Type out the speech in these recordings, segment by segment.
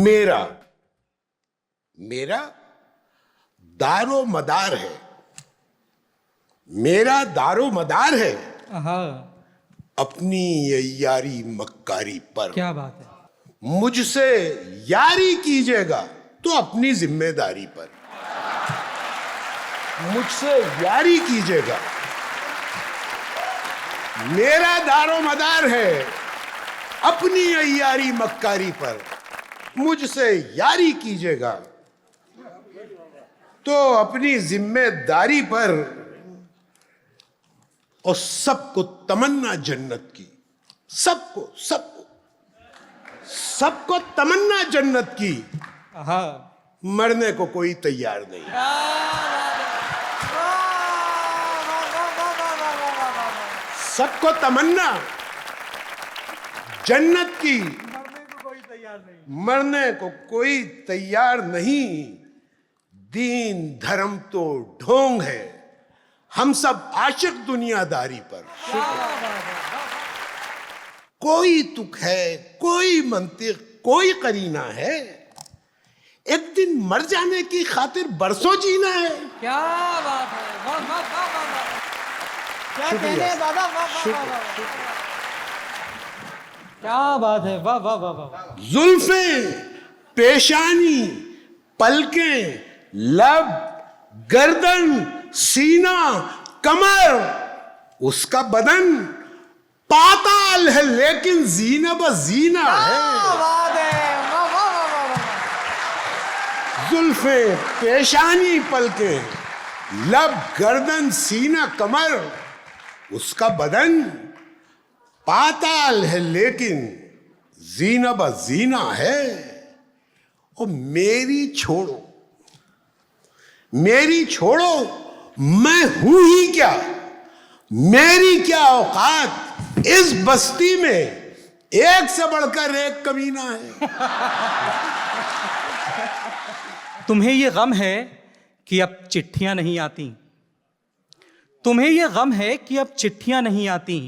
मेरा मेरा दारो मदार है, मेरा दारो मदार है अपनी यारी मक्कारी पर। क्या बात है। मुझसे यारी कीजिएगा तो अपनी जिम्मेदारी पर, मुझसे यारी कीजिएगा। मेरा दारो मदार है अपनी यारी मक्कारी पर, मुझसे यारी कीजिएगा तो अपनी जिम्मेदारी पर। और सबको तमन्ना जन्नत की, सबको सबको सबको तमन्ना जन्नत की, मरने को कोई तैयार नहीं। सबको तमन्ना जन्नत की, मरने को कोई तैयार नहीं। दीन धर्म तो ढोंग है, हम सब आशिक दुनियादारी पर। कोई तुक है, कोई मंतिक, कोई करीना है, एक दिन मर जाने की खातिर बरसों जीना है। क्या बात है, वाह वाह वाह वाह, क्या कहने दादा, वाह वाह वाह, क्या बात है, वाह वाह वाह वाह। जुल्फें, पेशानी, पलकें, लब, गर्दन, सीना, कमर, उसका बदन पाताल है लेकिन जीना ब जीना है। जुल्फें, पेशानी, पलकें, लब, गर्दन, सीना, कमर, उसका बदन पाताल है लेकिन जीना ब जीना है। और मेरी छोड़ो, मेरी छोड़ो, मैं हूं ही क्या, मेरी क्या औकात इस बस्ती में, एक से बढ़कर एक कमीना है। तुम्हें ये गम है कि अब चिट्ठियां नहीं आती, तुम्हें ये गम है कि अब चिट्ठियां नहीं आती,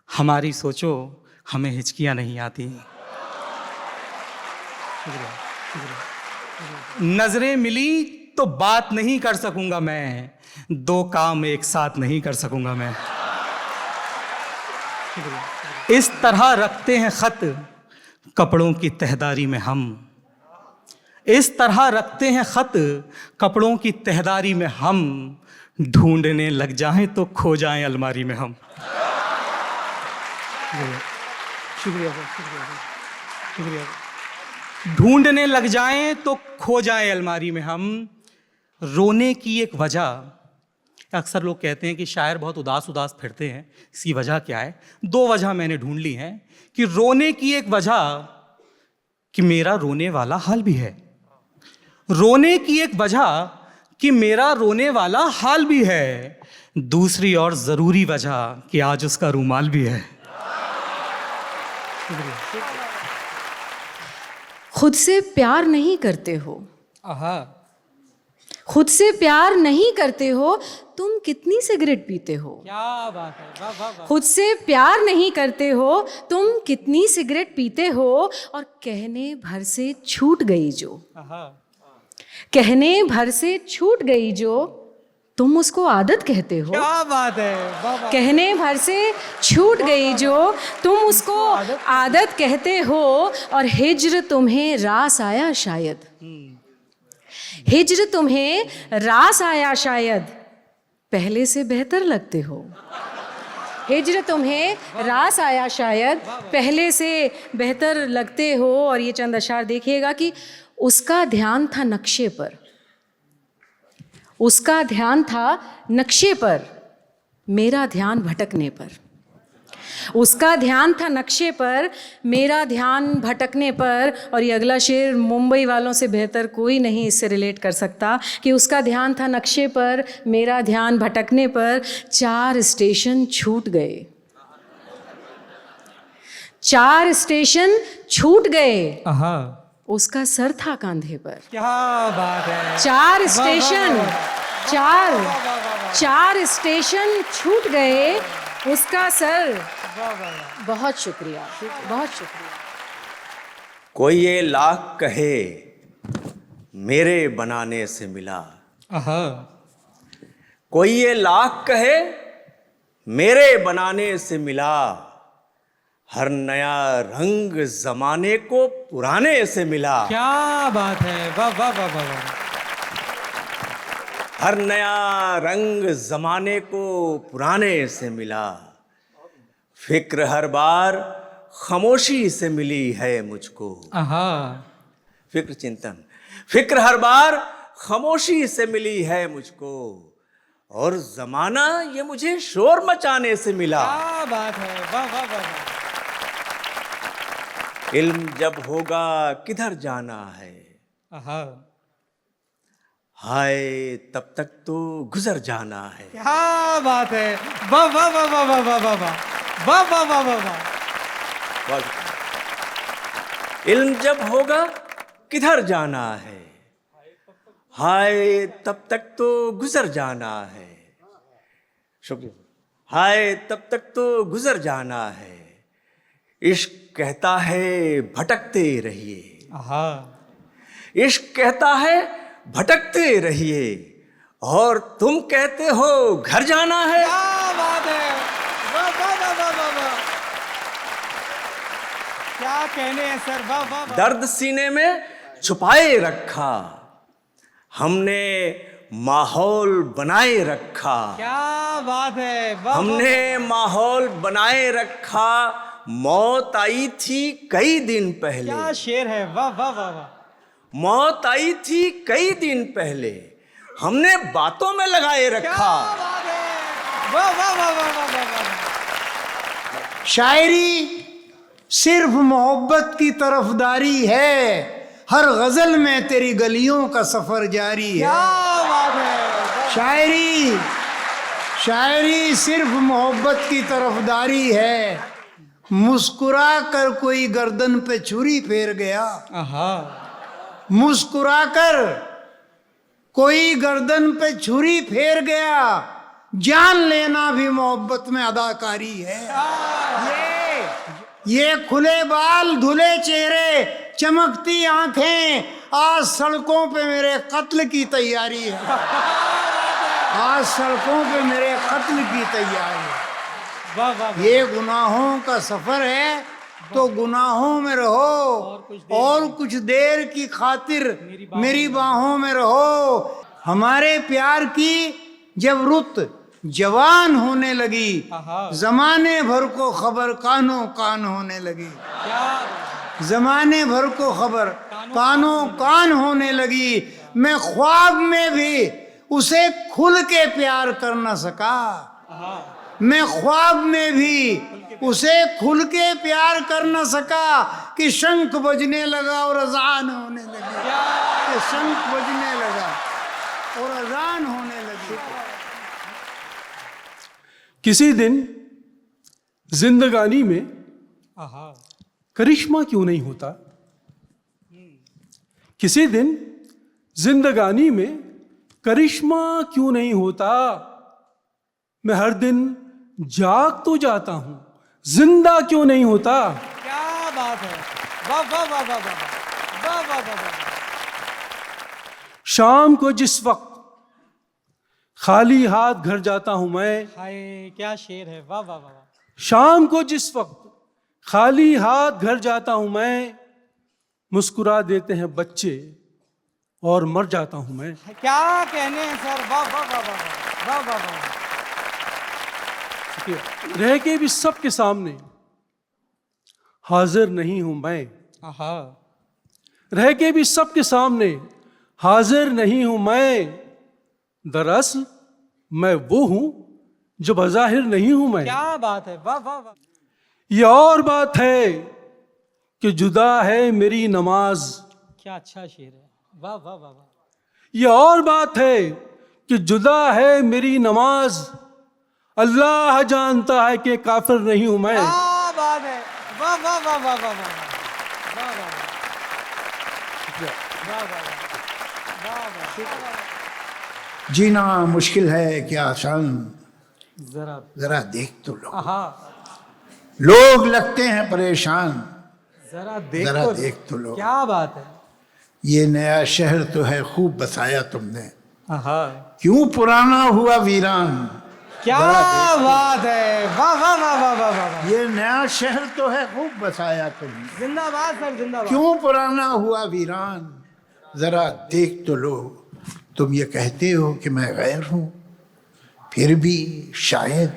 हमारी सोचो हमें हिचकियां नहीं आती। नजरें मिली तो बात नहीं कर सकूंगा मैं, दो काम एक साथ नहीं कर सकूंगा मैं। इस तरह रखते हैं खत कपड़ों की तहदारी में हम, इस तरह रखते हैं खत कपड़ों की तहदारी में हम, ढूंढने लग जाएं तो खो जाएं अलमारी में हम। शुक्रिया शुक्रिया शुक्रिया। ढूंढने लग जाएं तो खो जाएं अलमारी में हम। रोने की एक वजह, अक्सर लोग कहते हैं कि शायर बहुत उदास उदास फिरते हैं, इसकी वजह क्या है? दो वजह मैंने ढूंढ ली हैं कि रोने की एक वजह कि मेरा रोने वाला हाल भी है, रोने की एक वजह कि मेरा रोने वाला हाल भी है, दूसरी और जरूरी वजह कि आज उसका रूमाल भी है। खुद से प्यार नहीं करते हो, आहा, खुद से प्यार नहीं करते हो, तुम कितनी सिगरेट पीते हो। क्या बात है, वाह वाह वाह। खुद से प्यार नहीं करते हो, तुम कितनी सिगरेट पीते हो, और कहने भर से छूट गई जो, आहा, कहने भर से छूट गई जो, तुम उसको आदत कहते हो। क्या बात है, वाह वाह। कहने भर से छूट गई जो, तुम उसको आदत कहते हो, और हिज्र तुम्हें रास आया शायद, हिज्र तुम्हें रास आया शायद, पहले से बेहतर लगते हो। हिज्र तुम्हें रास आया शायद, पहले से बेहतर लगते हो। और ये चंद अशार देखिएगा कि उसका ध्यान था नक्शे पर, उसका ध्यान था नक्शे पर, मेरा ध्यान भटकने पर। उसका ध्यान था नक्शे पर, मेरा ध्यान भटकने पर। और ये अगला शेर मुंबई वालों से बेहतर कोई नहीं इससे रिलेट कर सकता कि उसका ध्यान था नक्शे पर, मेरा ध्यान भटकने पर, 4 स्टेशन छूट गए, 4 स्टेशन छूट गए, आहा, उसका सर था कांधे पर। क्या बात है। 4 स्टेशन, 4 स्टेशन छूट गए, उसका सर। बहुत शुक्रिया, बहुत शुक्रिया। कोई ये लाख कहे मेरे बनाने से मिला, आहा, कोई ये लाख कहे मेरे बनाने से मिला, हर नया रंग जमाने को पुराने से मिला। क्या बात है, वाह वाह वाह वाह वाह। हर नया रंग जमाने को पुराने से मिला, फिक्र हर बार खामोशी से मिली है मुझको। आहा, फिक्र चिंतन, फिक्र हर बार खामोशी से मिली है मुझको, और जमाना ये मुझे शोर मचाने से मिला। क्या बात है, वाह वाह वाह वाह। इल्म जब होगा किधर जाना है, आहा, हाय तब तक तो गुजर जाना है। क्या बात है, वाह वाह वाह वाह वाह वाह वाह वाह वाह वाह वाह वाह। इल्म जब होगा किधर जाना है, हाय तब तक तो गुजर जाना है। शुक्रिया। हाय तब तक तो गुजर जाना है, इश्क कहता है भटकते रहिए। आहा, इश्क कहता है भटकते रहिए, और तुम कहते हो घर जाना है। क्या बात है, वाह वाह वाह वाह वाह वाह। क्या कहने हैं सर, वाह वाह वाह। दर्द सीने में छुपाए रखा, हमने माहौल बनाए रखा। क्या बात है, वाह हमने माहौल बनाए रखा, मौत आई थी कई दिन पहले। क्या शेर है, वाह वाह वाह वाह। मौत आई थी कई दिन पहले, हमने बातों में लगाए क्या रखा। बात है, वाह वाह वाह वाह वाह वाह वाह। शायरी सिर्फ मोहब्बत की तरफदारी है, हर गजल में तेरी गलियों का सफर जारी है। क्या बात है, शायरी शायरी सिर्फ मोहब्बत की तरफदारी है, मुस्कुरा कर कोई गर्दन पे छुरी फेर गया। आहा, मुस्कुरा कर कोई गर्दन पे छुरी फेर गया, जान लेना भी मोहब्बत में अदाकारी है। ये खुले बाल धुले चेहरे चमकती आंखें, आज सड़कों पे मेरे कत्ल की तैयारी है। आज सड़कों पे मेरे कत्ल की तैयारी है। वाह वाह। ये गुनाहों का सफर है, तो गुनाहों में रहो, और कुछ देर की खातिर मेरी बाहों में रहो। हमारे प्यार की जब रुत जवान होने लगी, जमाने भर को खबर कानों कान होने लगी। जमाने भर को खबर कानों कान होने लगी, मैं ख्वाब में भी उसे खुल के प्यार कर न सका। मैं ख्वाब में भी उसे खुल के प्यार कर न सका, कि शंख बजने लगा और अजान होने लगी। कि शंख बजने लगा और अजान होने लगी। किसी दिन जिंदगानी में आहा, करिश्मा क्यों नहीं होता। किसी दिन जिंदगानी में करिश्मा क्यों नहीं होता। मैं हर दिन जाग तो जाता हूं, जिंदा क्यों नहीं होता। क्या बात है, वाह वाह वाह वाह वाह वाह वाह वाह वाह। शाम को जिस वक्त खाली हाथ घर जाता हूं मैं, हाय क्या शेर है, वाह वाह वाह वाह। शाम को जिस वक्त खाली हाथ घर जाता हूं मैं, मुस्कुरा देते हैं बच्चे और मर जाता हूं मैं। क्या कहने हैं सर, वाह वाह वाह वाह वाह वाह वाह। रह के भी सबके सामने हाजिर नहीं हूं मैं। आहा, रह के भी सबके सामने हाजिर नहीं हूं मैं, दरअसल मैं वो हूं जो बज़ाहिर नहीं हूं मैं। क्या बात है, वाह वाह वाह। ये और बात है कि जुदा है मेरी नमाज। क्या अच्छा शेर है, वाह वाह वाह वाह। ये और बात है कि जुदा है मेरी नमाज, अल्लाह जानता है कि काफिर नहीं हूं मैं। क्या बात है, वाह वाह वाह वाह वाह वाह वाह वाह वाह। जीना मुश्किल है क्या आसान, जरा जरा देख तो लो। आहा, लोग लगते हैं परेशान, जरा देख तो लो। क्या बात है। ये नया शहर तो है खूब बसाया तुमने, हाँ, क्यों पुराना हुआ वीरान। क्या बात है, वाह वाह वाह वाह वाह वाह। ये नया शहर तो है खूब बसाया तुमने, जिंदाबाद सर, जिंदाबाद। क्यों पुराना हुआ वीरान। जरा देख तो लो। तुम ये कहते हो कि मैं गैर हूं, फिर भी शायद।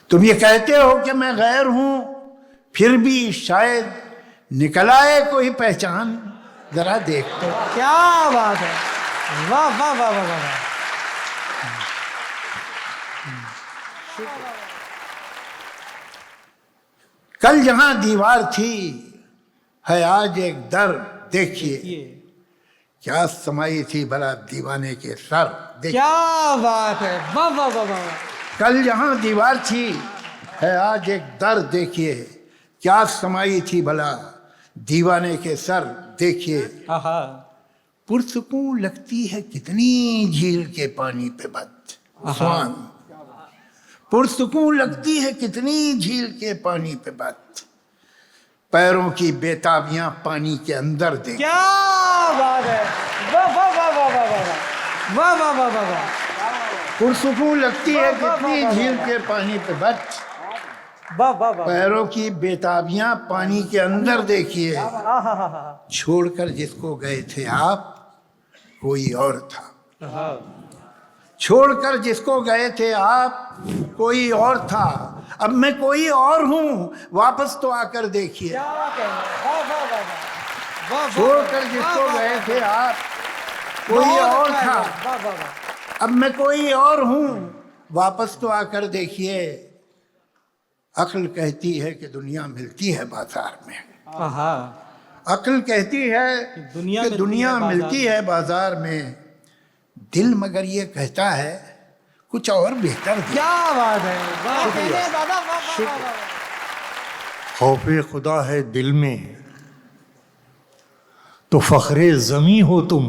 तुम ये कहते हो कि मैं गैर हूं, फिर भी शायद निकल आए कोई पहचान। जरा देख तो। क्या बात है, वाह वाह वाह वाह वाह। कल जहां दीवार थी है आज एक दर, देखिए क्या समाई थी भला दीवाने के सर। देखिए क्या बात है, वाह वाह वाह वाह। कल जहां दीवार थी है आज एक दर, देखिए क्या समाई थी भला दीवाने के सर। देखिए पुरसुकून लगती है कितनी झील के पानी पे बद स्वान। पुरसुकून लगती है कितनी झील के पानी पे बद, पैरों की बेताबियां पानी के अंदर देख। क्या बात है, वाह वाह वाह वाह वाह वाह वाह वाह वाह वाह वाह। पुरसुकून लगती है कितनी झील के पानी पे बद, वाह वाह वाह। पैरों की बेताबियां पानी के अंदर देखिए। छोड़कर जिसको गए थे आप कोई और था, छोड़कर जिसको गए थे आप कोई और था। अब मैं कोई और हूं, वापस तो आकर देखिए। छोड़कर जिसको गए थे आप कोई और था, अब मैं कोई और हूं, वापस तो आकर देखिए। अक्ल कहती है कि दुनिया मिलती है बाजार में, अक्ल कहती है कि दुनिया मिलती है बाजार में। दिल मगर ये कहता है कुछ और बेहतर दे। क्या बात है, वाह दादा, वाह। खौफे खुदा है दिल में तो फखरे जमी हो तुम।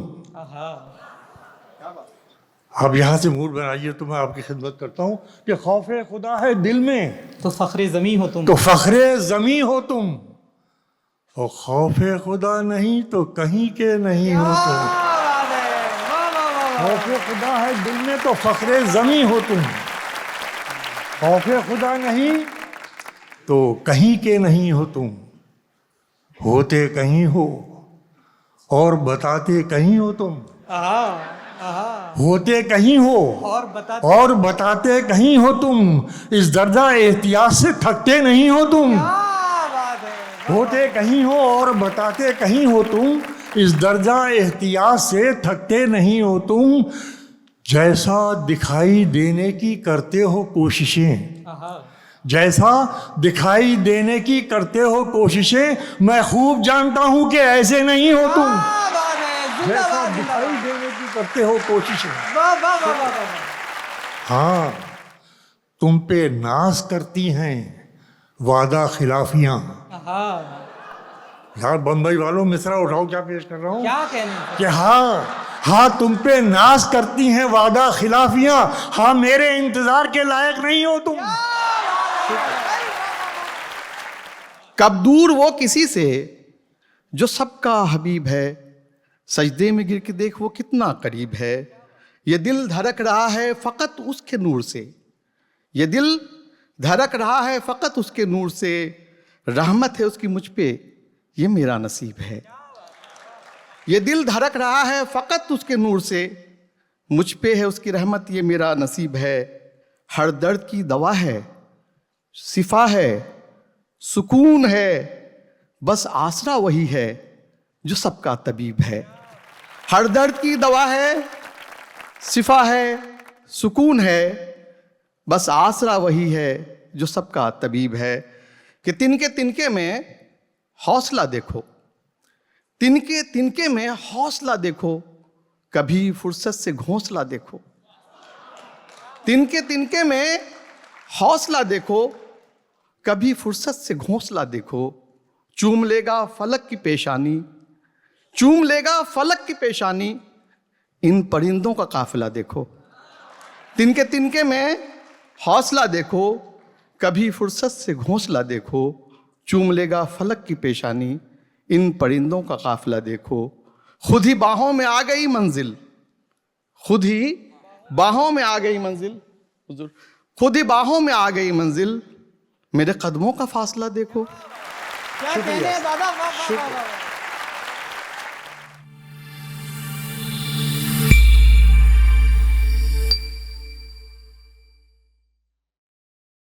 अब यहाँ से मूड बनाइए तो मैं आपकी खिदमत करता हूँ कि खौफे खुदा है दिल में तो फखरे जमी हो तुम, तो फखरे जमी हो तुम, और खौफे खुदा नहीं तो कहीं के नहीं हो तुम। खौफे खुदा है दिल में तो फखरे जमी हो तुम, खौफे खुदा नहीं तो कहीं के नहीं हो तुम। होते कहीं हो और बताते कहीं हो तुम, होते कहीं हो और बताते कहीं हो तुम। इस दर्जा एहतियात से थकते नहीं हो तुम। होते कहीं हो और बताते कहीं हो तुम, इस दर्जा एहतियात से थकते नहीं हो तुम। जैसा दिखाई देने की करते हो कोशिशें, जैसा दिखाई देने की करते हो कोशिशें, मैं खूब जानता हूं कि ऐसे नहीं हो तुम। जैसा दिखाई देने की करते हो कोशिशें, हाँ तुम पे नाज करती हैं वादा खिलाफियां। यार बम्बई वालों मिसरा उठाओ, क्या पेश कर रहा हूँ, क्या कहने कि हाँ तुम पे नाज करती हैं वादा खिलाफियां। हाँ मेरे इंतजार के लायक नहीं हो तुम। कब दूर वो किसी से जो सबका हबीब है, सजदे में गिर के देख वो कितना करीब है। ये दिल धड़क रहा है फ़कत उसके नूर से, ये दिल धड़क रहा है फ़कत उसके नूर से। रहमत है उसकी मुझ पे, ये मेरा नसीब है। ये दिल धड़क रहा है फ़कत उसके नूर से, मुझ पे है उसकी रहमत, ये मेरा नसीब है। हर दर्द की दवा है, शिफा है, सुकून है, बस आसरा वही है जो सबका तबीब है। हर दर्द की दवा है, शिफा है, सुकून है, बस आसरा वही है जो सबका तबीब है। कि तिनके तिनके में हौसला देखो, तिनके तिनके में हौसला देखो, कभी फुर्सत से घोंसला देखो। तिनके तिनके में हौसला देखो, कभी फुर्सत से घोंसला देखो। चूम लेगा फलक की पेशानी, चूम लेगा फलक की पेशानी, इन परिंदों का काफिला देखो। तिनके तिनके में हौसला देखो, कभी फुर्सत से घोंसला देखो। चूम लेगा फलक की पेशानी, इन परिंदों का काफिला देखो, खुद ही बाहों में आ गई मंजिल, खुद ही बाहों में आ गई मंजिल, हुजूर, खुद ही बाहों में आ गई मंजिल, मेरे कदमों का फासला देखो। क्या कहने हैं दादा, वाह वाह वाह वाह।